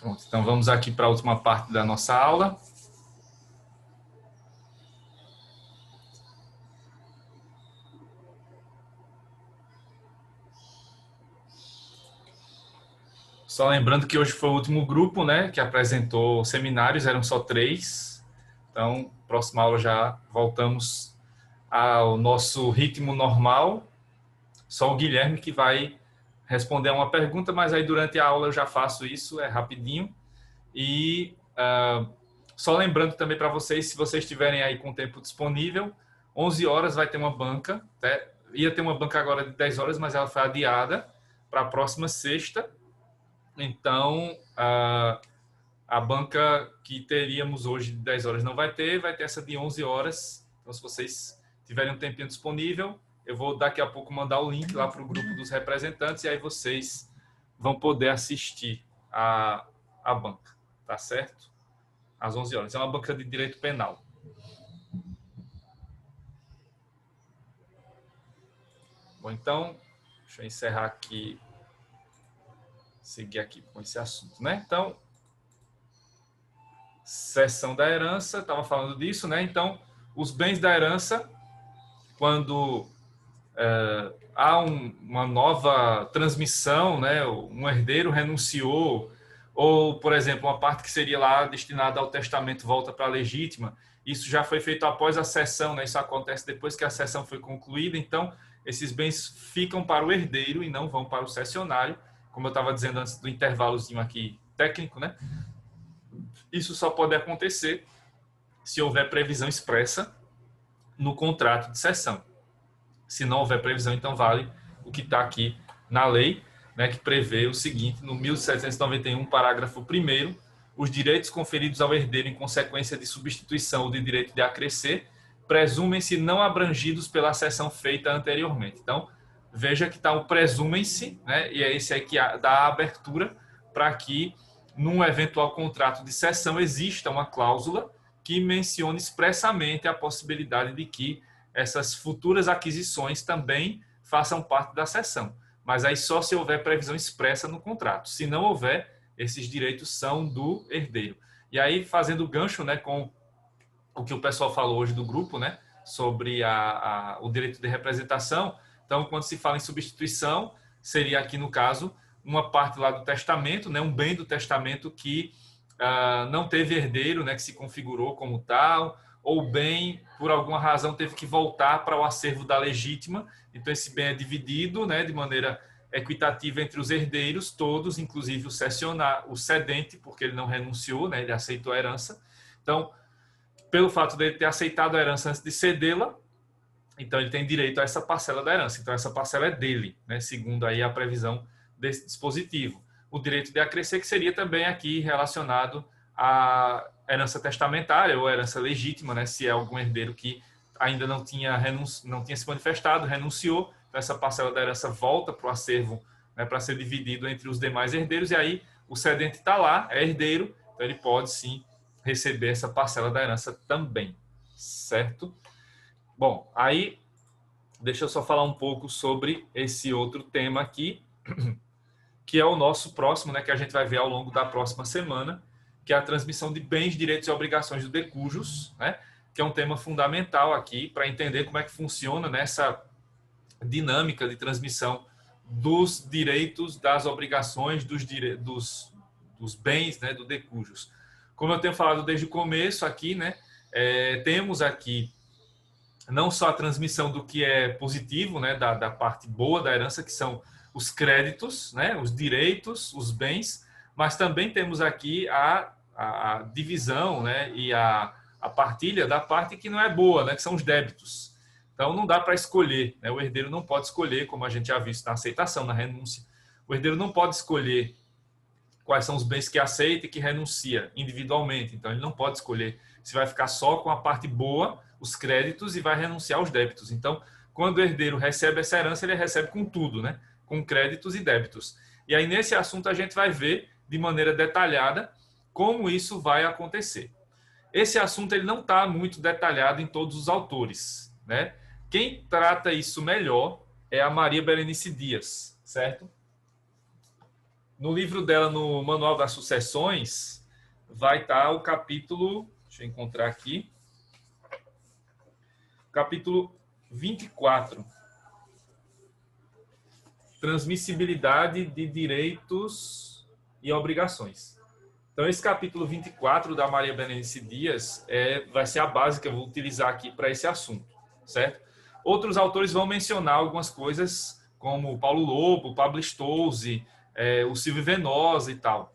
Pronto, então vamos aqui para a última parte da nossa aula. Só lembrando que hoje foi o último grupo, né, que apresentou seminários, eram só 3. Então, próxima aula já voltamos ao nosso ritmo normal. Só o Guilherme que vai responder a uma pergunta, mas aí durante a aula eu já faço isso, é rapidinho. E só lembrando também para vocês, se vocês estiverem aí com o tempo disponível, 11 horas vai ter uma banca. Ia ter uma banca agora de 10 horas, mas ela foi adiada para a próxima sexta. Então, a banca que teríamos hoje de 10 horas não vai ter essa de 11 horas. Então, se vocês tiverem um tempinho disponível, eu vou daqui a pouco mandar o link lá para o grupo dos representantes e aí vocês vão poder assistir a banca, tá certo? Às 11 horas. É uma banca de direito penal. Bom, então, deixa eu encerrar aqui, seguir aqui com esse assunto, né? Então, seção da herança, estava falando disso, né? Então, os bens da herança, quando há uma nova transmissão, né? Um herdeiro renunciou, ou, por exemplo, uma parte que seria lá destinada ao testamento volta para a legítima, isso já foi feito após a cessão, né? Isso acontece depois que a cessão foi concluída, então esses bens ficam para o herdeiro e não vão para o cessionário, como eu estava dizendo antes do intervalozinho aqui técnico, né? Isso só pode acontecer se houver previsão expressa no contrato de cessão. Se não houver previsão, então vale o que está aqui na lei, né, que prevê o seguinte, no 1791, parágrafo 1º, os direitos conferidos ao herdeiro em consequência de substituição ou de direito de acrescer presumem-se não abrangidos pela cessão feita anteriormente. Então, veja que está o presumem-se, né, e é esse aí que dá a abertura para que, num eventual contrato de cessão, exista uma cláusula que mencione expressamente a possibilidade de que essas futuras aquisições também façam parte da cessão. Mas aí só se houver previsão expressa no contrato. Se não houver, esses direitos são do herdeiro. E aí, fazendo gancho, né, com o que o pessoal falou hoje do grupo, né, sobre o direito de representação. Então, quando se fala em substituição, seria aqui, no caso, uma parte lá do testamento, né, um bem do testamento que não teve herdeiro, né, que se configurou como tal, ou o bem, por alguma razão, teve que voltar para o acervo da legítima. Então, esse bem é dividido, né, de maneira equitativa entre os herdeiros todos, inclusive o cedente, porque ele não renunciou, né, ele aceitou a herança. Então, pelo fato de ele ter aceitado a herança antes de cedê-la, então ele tem direito a essa parcela da herança. Então, essa parcela é dele, né, segundo aí a previsão desse dispositivo. O direito de acrescer, que seria também aqui relacionado à herança testamentária ou herança legítima, né, se é algum herdeiro que ainda não tinha se manifestado, renunciou, então essa parcela da herança volta para o acervo, né, para ser dividido entre os demais herdeiros, e aí o cedente está lá, é herdeiro, então ele pode sim receber essa parcela da herança também, certo? Bom, aí deixa eu só falar um pouco sobre esse outro tema aqui, que é o nosso próximo, né, que a gente vai ver ao longo da próxima semana, que é a transmissão de bens, direitos e obrigações do decujus, né, que é um tema fundamental aqui para entender como é que funciona nessa dinâmica de transmissão dos direitos, das obrigações, dos bens, né, do decujus. Como eu tenho falado desde o começo aqui, né, temos aqui não só a transmissão do que é positivo, né, da parte boa da herança, que são os créditos, né, os direitos, os bens, mas também temos aqui a divisão, né, e a partilha da parte que não é boa, né, que são os débitos. Então, não dá para escolher, né, o herdeiro não pode escolher, como a gente já viu na aceitação, na renúncia. O herdeiro não pode escolher quais são os bens que aceita e que renuncia individualmente. Então, ele não pode escolher se vai ficar só com a parte boa, os créditos, e vai renunciar aos débitos. Então, quando o herdeiro recebe essa herança, ele recebe com tudo, né? Com créditos e débitos. E aí, nesse assunto, a gente vai ver de maneira detalhada como isso vai acontecer. Esse assunto ele não está muito detalhado em todos os autores, né? Quem trata isso melhor é a Maria Berenice Dias, certo? no livro dela, no Manual das Sucessões, vai estar o capítulo, deixa eu encontrar aqui, capítulo 24. Transmissibilidade de direitos e obrigações. Então, esse capítulo 24 da Maria Berenice Dias vai ser a base que eu vou utilizar aqui para esse assunto, certo? Outros autores vão mencionar algumas coisas, como o Paulo Lobo, o Pablo Stolze, o Silvio Venosa e tal.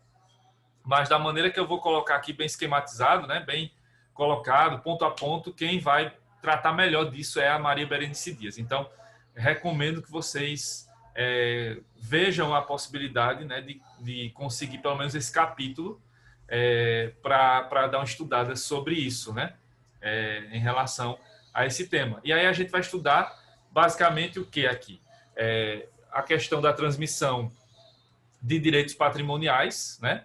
Mas da maneira que eu vou colocar aqui, bem esquematizado, né, bem colocado, ponto a ponto, quem vai tratar melhor disso é a Maria Berenice Dias. Então, recomendo que vocês vejam a possibilidade, né, de conseguir pelo menos esse capítulo para dar uma estudada sobre isso, né, em relação a esse tema. E aí a gente vai estudar basicamente o que aqui? A questão da transmissão de direitos patrimoniais, né,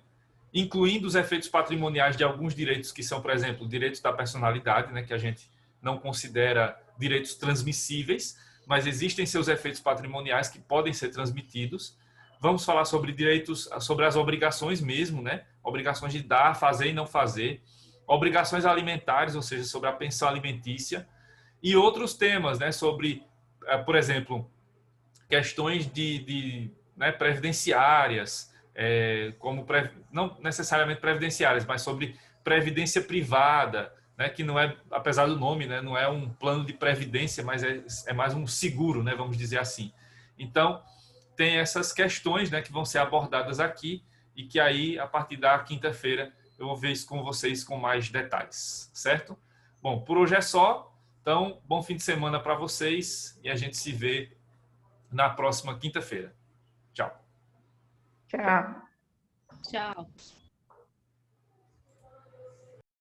incluindo os efeitos patrimoniais de alguns direitos que são, por exemplo, direitos da personalidade, né, que a gente não considera direitos transmissíveis, mas existem seus efeitos patrimoniais que podem ser transmitidos. Vamos falar sobre direitos, sobre as obrigações mesmo, né? Obrigações de dar, fazer e não fazer, obrigações alimentares, ou seja, sobre a pensão alimentícia, e outros temas, né? Sobre, por exemplo, questões né, previdenciárias, como não necessariamente previdenciárias, mas sobre previdência privada, né, que não é, apesar do nome, né, não é um plano de previdência, mas é mais um seguro, né, vamos dizer assim. Então, tem essas questões, né, que vão ser abordadas aqui e que aí, a partir da quinta-feira, eu vou ver isso com vocês com mais detalhes, certo? Bom, por hoje é só. Então, bom fim de semana para vocês e a gente se vê na próxima quinta-feira. Tchau. Tchau. Tchau.